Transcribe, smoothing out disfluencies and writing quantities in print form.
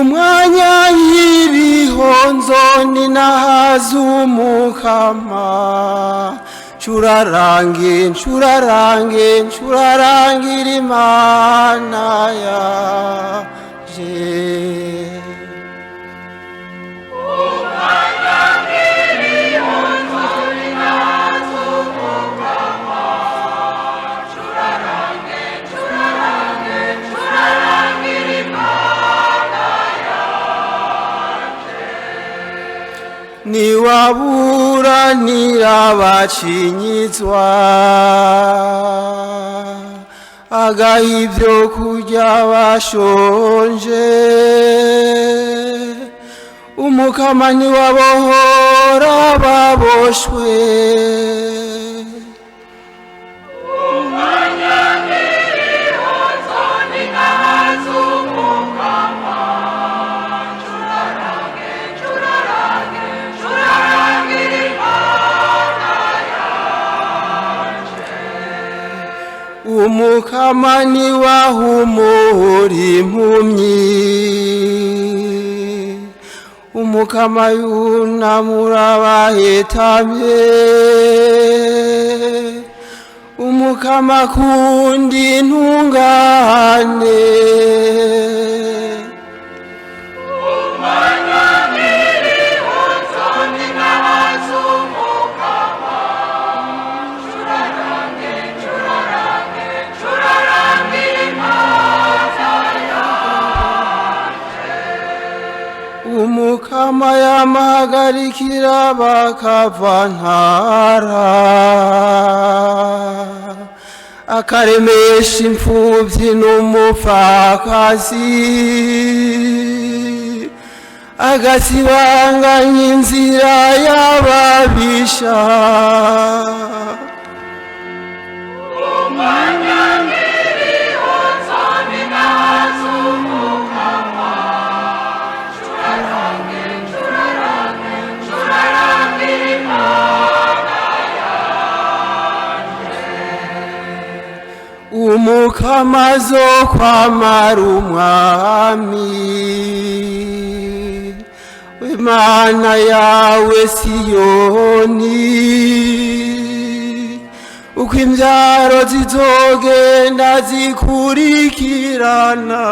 mwanya y'ibihonzo ninahaza umukama ncurarangira Imana yanje. Niwaburanira abacinyizwa agaha ibyo kurya bashonje, umukama niwabohora baboshwe. Umukama niwahumura impumyi, umukama yunamura abahetamye, umukama akunda intungane. Umukama yamahagarikira bakavantara, akaremesha imfuvyi n'umupfakazi, agasibanganya inzira y'ababisha. Umukama azokwamara umwami w'Imana yawe Siyoni, uko imvyaro zizogenda zikurikirana.